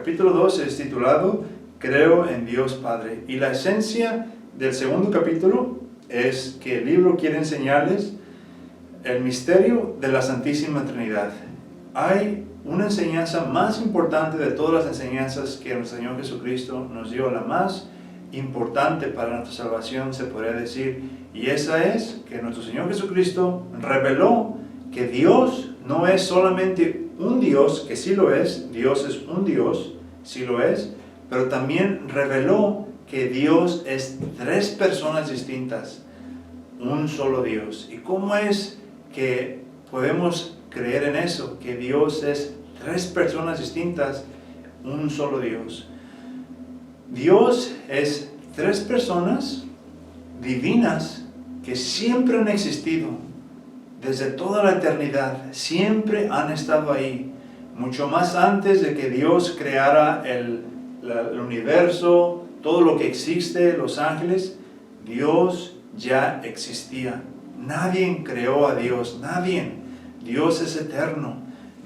Capítulo 2 es titulado Creo en Dios Padre, y la esencia del segundo capítulo es que el libro quiere enseñarles el misterio de la Santísima Trinidad. Hay una enseñanza más importante de todas las enseñanzas que nuestro Señor Jesucristo nos dio, la más importante para nuestra salvación, se podría decir, y esa es que nuestro Señor Jesucristo reveló que Dios no es solamente un Dios, que sí lo es, Dios es un Dios, sí lo es, pero también reveló que Dios es tres personas distintas, un solo Dios. ¿Y cómo es que podemos creer en eso? Que Dios es tres personas distintas, un solo Dios. Dios es tres personas divinas que siempre han existido, desde toda la eternidad, siempre han estado ahí, mucho más antes de que Dios creara el universo, todo lo que existe, los ángeles. Dios ya existía. Nadie creó a Dios, nadie. Dios es eterno.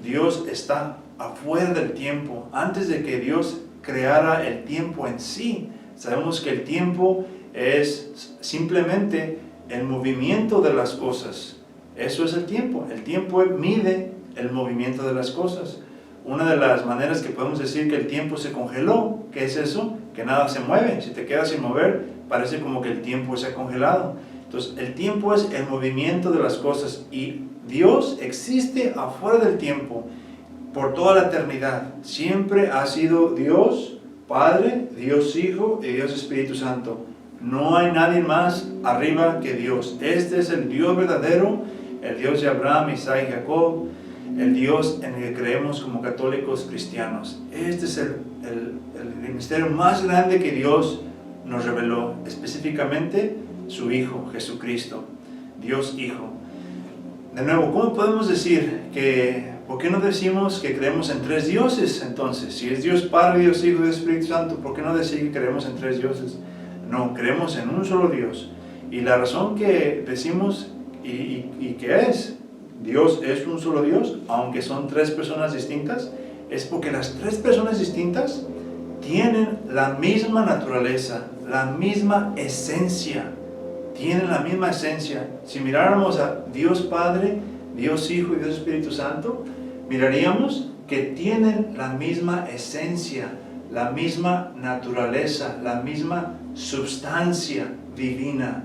Dios está afuera del tiempo. Antes de que Dios creara el tiempo en sí, sabemos que el tiempo es simplemente el movimiento de las cosas. Eso es el tiempo. El tiempo mide el movimiento de las cosas. Una de las maneras que podemos decir que el tiempo se congeló, ¿qué es eso? Que nada se mueve. Si te quedas sin mover, parece como que el tiempo se ha congelado. Entonces, el tiempo es el movimiento de las cosas, y Dios existe afuera del tiempo por toda la eternidad. Siempre ha sido Dios Padre, Dios Hijo y Dios Espíritu Santo. No hay nadie más arriba que Dios. Este es el Dios verdadero, el Dios de Abraham, Isaac y Jacob, el Dios en el que creemos como católicos cristianos. Este es el misterio más grande que Dios nos reveló, específicamente su Hijo, Jesucristo, Dios Hijo. De nuevo, ¿cómo podemos decir por qué no decimos que creemos en tres dioses entonces? Si es Dios Padre, Dios Hijo y Dios Espíritu Santo, ¿por qué no decir que creemos en tres dioses? No, creemos en un solo Dios. Y la razón que decimos y que es, Dios es un solo Dios, aunque son tres personas distintas, es porque las tres personas distintas tienen la misma naturaleza, la misma esencia. Tienen la misma esencia. Si miráramos a Dios Padre, Dios Hijo y Dios Espíritu Santo, miraríamos que tienen la misma esencia, la misma naturaleza, la misma substancia divina.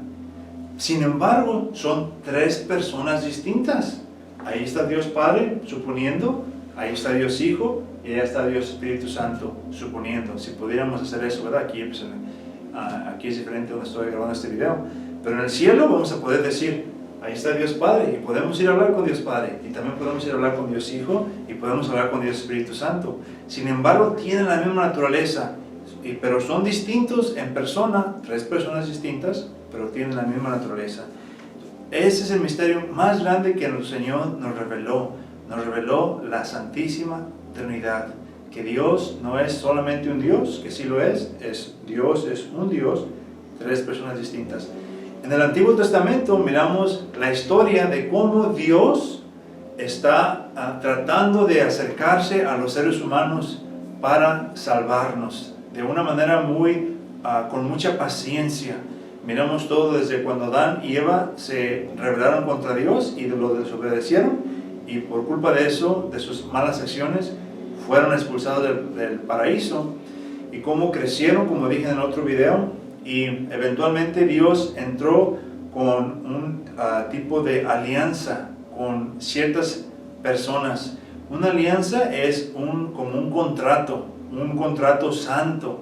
Sin embargo, son tres personas distintas. Ahí está Dios Padre, suponiendo, ahí está Dios Hijo y ahí está Dios Espíritu Santo, suponiendo. Si pudiéramos hacer eso, ¿verdad? Aquí es diferente donde estoy grabando este video. Pero en el cielo vamos a poder decir, ahí está Dios Padre, y podemos ir a hablar con Dios Padre, y también podemos ir a hablar con Dios Hijo, y podemos hablar con Dios Espíritu Santo. Sin embargo, tienen la misma naturaleza, pero son distintos en persona, tres personas distintas, pero tienen la misma naturaleza. Ese es el misterio más grande que nuestro Señor nos reveló la Santísima Trinidad, que Dios no es solamente un Dios, que sí lo es Dios es un Dios, tres personas distintas. En el Antiguo Testamento miramos la historia de cómo Dios está tratando de acercarse a los seres humanos para salvarnos de una manera con mucha paciencia. Miramos todo desde cuando Adán y Eva se rebelaron contra Dios y lo desobedecieron, y por culpa de eso, de sus malas acciones, fueron expulsados del paraíso, y cómo crecieron, como dije en el otro video, y eventualmente Dios entró con un tipo de alianza con ciertas personas. Una alianza es como un contrato santo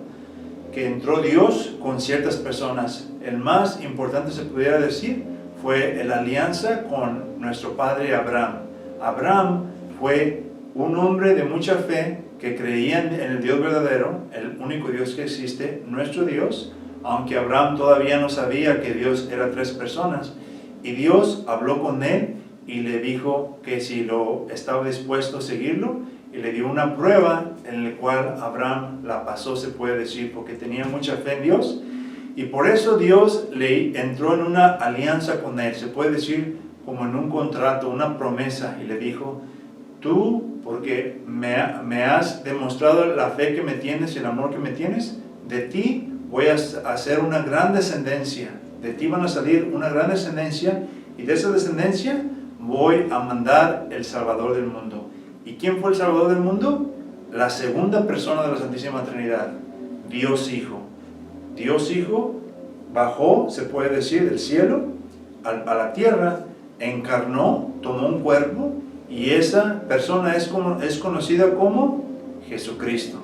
que entró Dios con ciertas personas. El más importante, se pudiera decir, fue la alianza con nuestro padre Abraham. Abraham fue un hombre de mucha fe que creía en el Dios verdadero, el único Dios que existe, nuestro Dios, aunque Abraham todavía no sabía que Dios era tres personas. Y Dios habló con él y le dijo que si estaba dispuesto a seguirlo, y le dio una prueba en la cual Abraham la pasó, se puede decir, porque tenía mucha fe en Dios, y por eso Dios le entró en una alianza con él, se puede decir como en un contrato, una promesa, y le dijo, tú porque me has demostrado la fe que me tienes y el amor que me tienes. De ti voy a hacer una gran descendencia, de ti van a salir una gran descendencia, y de esa descendencia voy a mandar el Salvador del mundo. ¿Y quién fue el Salvador del mundo? La segunda persona de la Santísima Trinidad, Dios Hijo. Dios Hijo bajó, se puede decir, del cielo a la tierra, encarnó, tomó un cuerpo, y esa persona es conocida como Jesucristo.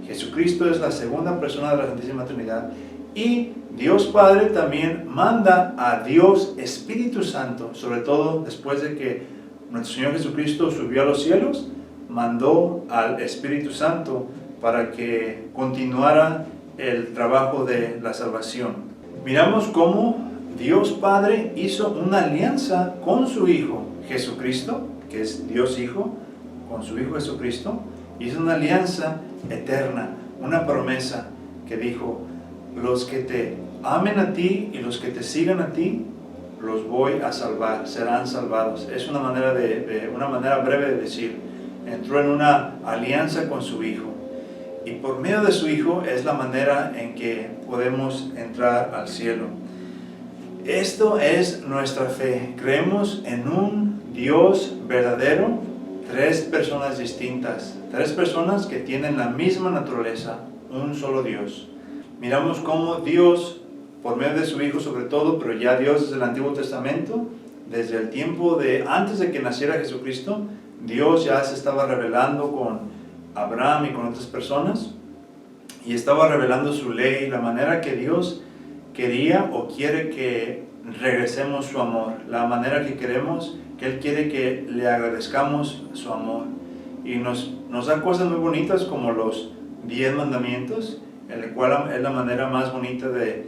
Jesucristo es la segunda persona de la Santísima Trinidad. Y Dios Padre también manda a Dios Espíritu Santo, sobre todo después de que nuestro Señor Jesucristo subió a los cielos, mandó al Espíritu Santo para que continuara el trabajo de la salvación. Miramos cómo Dios Padre hizo una alianza con su Hijo Jesucristo, que es Dios Hijo, con su Hijo Jesucristo. Hizo una alianza eterna, una promesa que dijo: los que te amen a ti y los que te sigan a ti, los voy a salvar, serán salvados. Es una manera breve de decir, entró en una alianza con su Hijo. Y por medio de su Hijo es la manera en que podemos entrar al cielo. Esto es nuestra fe. Creemos en un Dios verdadero, tres personas distintas, tres personas que tienen la misma naturaleza, un solo Dios. Miramos cómo Dios, por medio de su Hijo sobre todo, pero ya Dios desde el Antiguo Testamento, desde el tiempo de antes de que naciera Jesucristo, Dios ya se estaba revelando con Abraham y con otras personas, y estaba revelando su ley, la manera que Dios quería o quiere que regresemos su amor, la manera que queremos, que Él quiere que le agradezcamos su amor. Y nos da cosas muy bonitas como los 10 mandamientos, en el cual es la manera más bonita de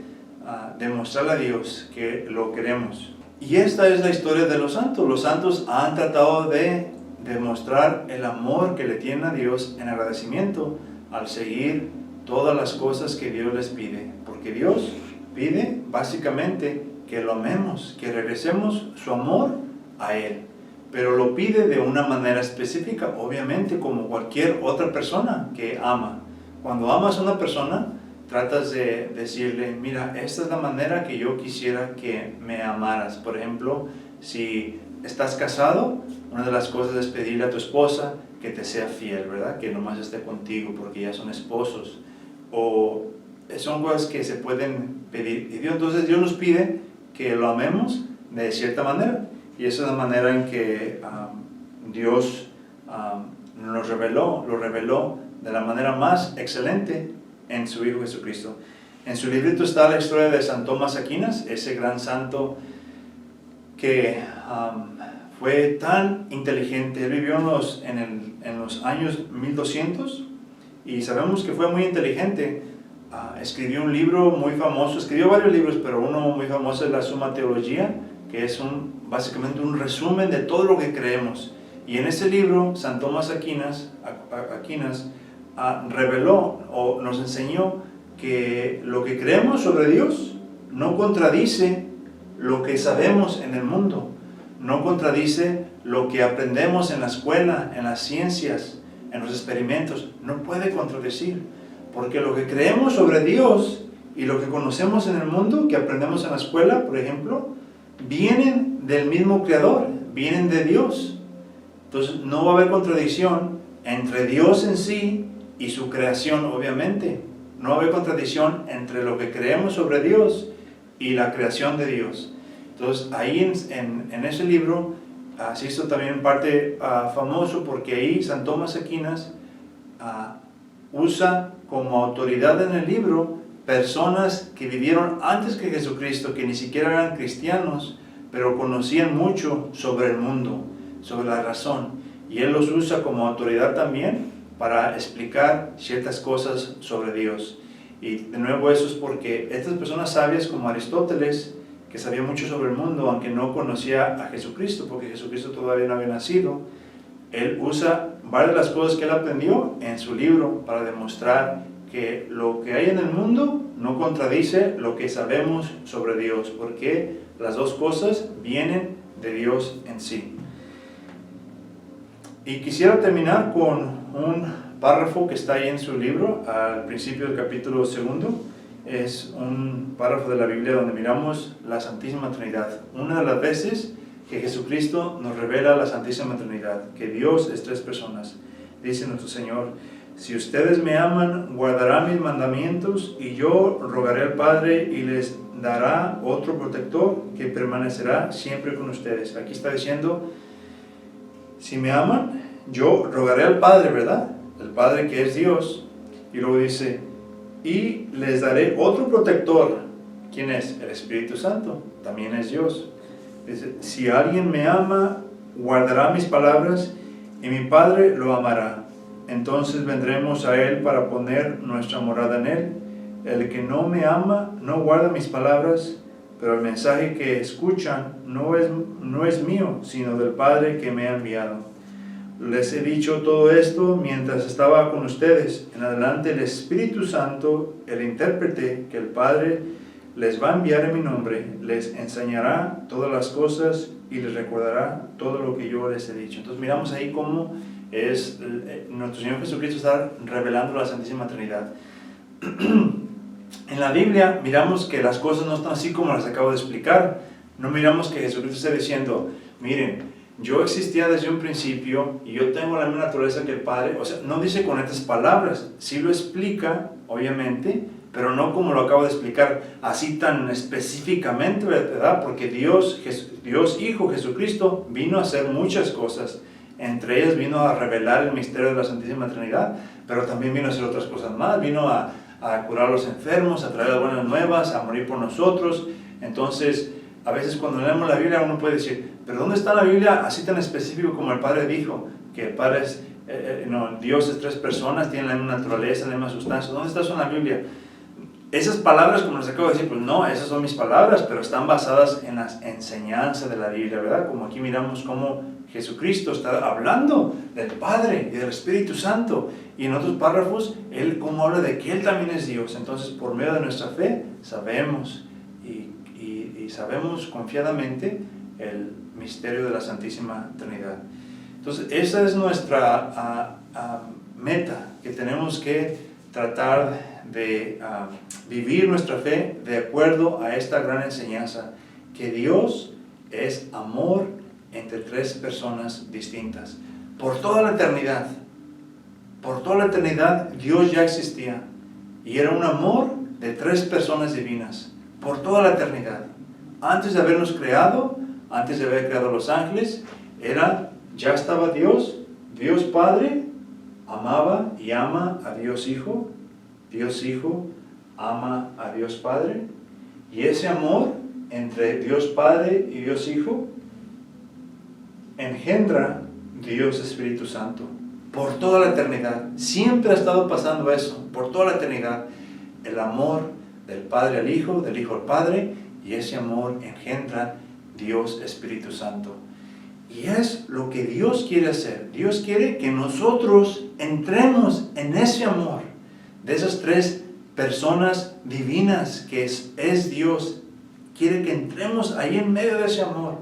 demostrarle a Dios que lo queremos. Y esta es la historia de los santos. Los santos han tratado de demostrar el amor que le tienen a Dios en agradecimiento al seguir todas las cosas que Dios les pide. Porque Dios pide básicamente que lo amemos, que regresemos su amor a Él. Pero lo pide de una manera específica, obviamente, como cualquier otra persona que ama. Cuando amas a una persona, tratas de decirle: mira, esta es la manera que yo quisiera que me amaras. Por ejemplo, si estás casado, una de las cosas es pedirle a tu esposa que te sea fiel, ¿verdad? Que nomás esté contigo porque ya son esposos. O son cosas que se pueden pedir. Y entonces Dios nos pide que lo amemos de cierta manera. Y esa es la manera en que Dios lo reveló de la manera más excelente en su Hijo Jesucristo. En su librito está la historia de San Tomás Aquinas, ese gran santo que fue tan inteligente. Él vivió en los años 1200 y sabemos que fue muy inteligente. Escribió un libro muy famoso, escribió varios libros, pero uno muy famoso es la Summa Theologia, que es básicamente un resumen de todo lo que creemos. Y en ese libro, San Tomás Aquinas reveló o nos enseñó que lo que creemos sobre Dios no contradice lo que sabemos en el mundo, no contradice lo que aprendemos en la escuela, en las ciencias, en los experimentos, no puede contradecir, porque lo que creemos sobre Dios y lo que conocemos en el mundo, que aprendemos en la escuela, por ejemplo, vienen del mismo Creador, vienen de Dios. Entonces no va a haber contradicción entre Dios en sí y su creación, obviamente. No va a haber contradicción entre lo que creemos sobre Dios y la creación de Dios. Entonces ahí en ese libro se hizo también parte famoso, porque ahí San Tomás Aquinas usa como autoridad en el libro personas que vivieron antes que Jesucristo, que ni siquiera eran cristianos, pero conocían mucho sobre el mundo, sobre la razón. Y él los usa como autoridad también para explicar ciertas cosas sobre Dios. Y de nuevo eso es porque estas personas sabias como Aristóteles, que sabía mucho sobre el mundo, aunque no conocía a Jesucristo, porque Jesucristo todavía no había nacido, él usa varias de las cosas que él aprendió en su libro para demostrar que lo que hay en el mundo no contradice lo que sabemos sobre Dios, porque las dos cosas vienen de Dios en sí. Y quisiera terminar con un párrafo que está ahí en su libro, al principio del capítulo 2. Es un párrafo de la Biblia donde miramos la Santísima Trinidad. Una de las veces que Jesucristo nos revela la Santísima Trinidad, que Dios es 3 personas. Dice nuestro Señor: si ustedes me aman, guardarán mis mandamientos, y yo rogaré al Padre y les dará otro protector que permanecerá siempre con ustedes. Aquí está diciendo, si me aman, yo rogaré al Padre, ¿verdad? El Padre que es Dios. Y luego dice, y les daré otro protector. ¿Quién es? El Espíritu Santo, también es Dios. Dice, si alguien me ama, guardará mis palabras, y mi Padre lo amará. Entonces vendremos a Él para poner nuestra morada en Él. El que no me ama no guarda mis palabras, pero el mensaje que escuchan no es mío, sino del Padre que me ha enviado. Les he dicho todo esto mientras estaba con ustedes. En adelante el Espíritu Santo, el intérprete que el Padre les va a enviar en mi nombre, les enseñará todas las cosas y les recordará todo lo que yo les he dicho. Entonces miramos ahí cómo es nuestro Señor Jesucristo está revelando la Santísima Trinidad. En la Biblia miramos que las cosas no están así como las acabo de explicar. No miramos que Jesucristo esté diciendo, miren, yo existía desde un principio y yo tengo la misma naturaleza que el Padre. O sea, no dice con estas palabras, sí lo explica, obviamente, pero no como lo acabo de explicar, así tan específicamente, ¿verdad? Porque Dios Hijo Jesucristo vino a hacer muchas cosas. Entre ellas vino a revelar el misterio de la Santísima Trinidad, pero también vino a hacer otras cosas más. Vino a curar a los enfermos, a traer las buenas nuevas, a morir por nosotros. Entonces, a veces cuando leemos la Biblia uno puede decir, pero ¿dónde está la Biblia así tan específico como el Padre dijo? Que el Padre es, Dios es 3 personas, tienen la misma naturaleza, la misma sustancia. ¿Dónde está eso en la Biblia? Esas palabras, como les acabo de decir, pues no, esas son mis palabras, pero están basadas en las enseñanzas de la Biblia, ¿verdad? Como aquí miramos cómo Jesucristo está hablando del Padre y del Espíritu Santo. Y en otros párrafos, Él como habla de que Él también es Dios. Entonces, por medio de nuestra fe, sabemos y sabemos confiadamente el misterio de la Santísima Trinidad. Entonces, esa es nuestra meta, que tenemos que tratar de vivir nuestra fe de acuerdo a esta gran enseñanza, que Dios es amor entre 3 personas distintas. Por toda la eternidad Dios ya existía y era un amor de 3 personas divinas, por toda la eternidad. Antes de habernos creado, antes de haber creado los ángeles, ya estaba Dios Padre, amaba y ama a Dios Hijo ama a Dios Padre, y ese amor entre Dios Padre y Dios Hijo engendra Dios Espíritu Santo por toda la eternidad. Siempre ha estado pasando eso, por toda la eternidad, el amor del Padre al Hijo, del Hijo al Padre, y ese amor engendra Dios Espíritu Santo. Y es lo que Dios quiere hacer. Dios quiere que nosotros entremos en ese amor de esas 3 personas divinas que es Dios. Quiere que entremos ahí en medio de ese amor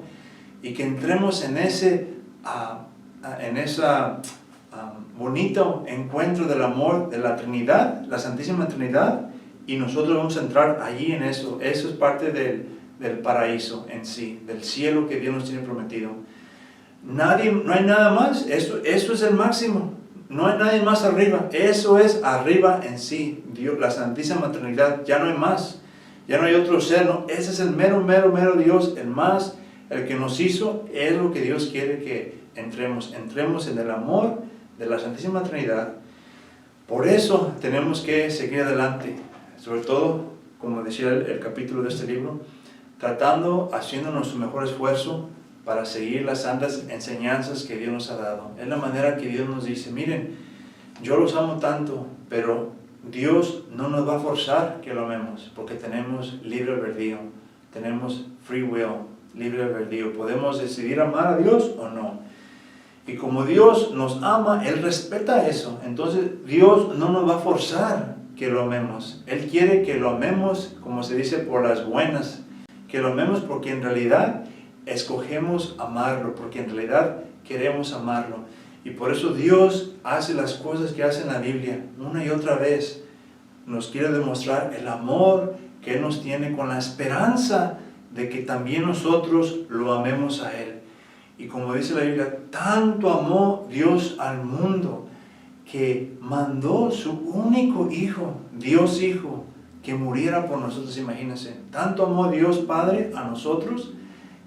y que entremos en ese bonito encuentro del amor de la Trinidad, la Santísima Trinidad, y nosotros vamos a entrar allí en eso. Eso es parte del paraíso en sí, del cielo que Dios nos tiene prometido. No hay nada más, eso es el máximo. No hay nadie más arriba, eso es arriba en sí, Dios, la Santísima Trinidad. Ya no hay más, ya no hay otro ser, no, ese es el mero Dios, el que nos hizo. Es lo que Dios quiere que entremos en el amor de la Santísima Trinidad. Por eso tenemos que seguir adelante, sobre todo, como decía el capítulo de este libro, haciendo nuestro mejor esfuerzo para seguir las santas enseñanzas que Dios nos ha dado. Es la manera que Dios nos dice, miren, yo los amo tanto, pero Dios no nos va a forzar que lo amemos, porque tenemos libre albedrío, tenemos free will, libre albedrío. Podemos decidir amar a Dios o no. Y como Dios nos ama, Él respeta eso. Entonces Dios no nos va a forzar que lo amemos. Él quiere que lo amemos, como se dice, por las buenas. Que lo amemos porque en realidad escogemos amarlo, porque en realidad queremos amarlo. Y por eso Dios hace las cosas que hace en la Biblia una y otra vez. Nos quiere demostrar el amor que Él nos tiene con la esperanza de que también nosotros lo amemos a Él. Y como dice la Biblia, tanto amó Dios al mundo que mandó su único Hijo, Dios Hijo, que muriera por nosotros. Imagínense, tanto amó Dios Padre a nosotros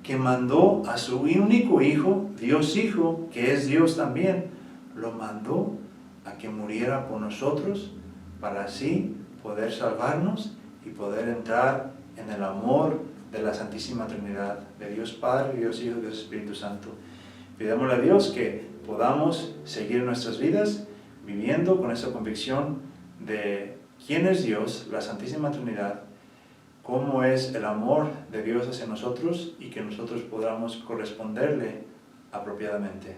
que mandó a su único Hijo, Dios Hijo, que es Dios también, lo mandó a que muriera por nosotros para así poder salvarnos y poder entrar en el amor de la Santísima Trinidad, de Dios Padre, Dios Hijo, Dios Espíritu Santo. Pidámosle a Dios que podamos seguir nuestras vidas viviendo con esa convicción de quién es Dios, la Santísima Trinidad, cómo es el amor de Dios hacia nosotros y que nosotros podamos corresponderle apropiadamente.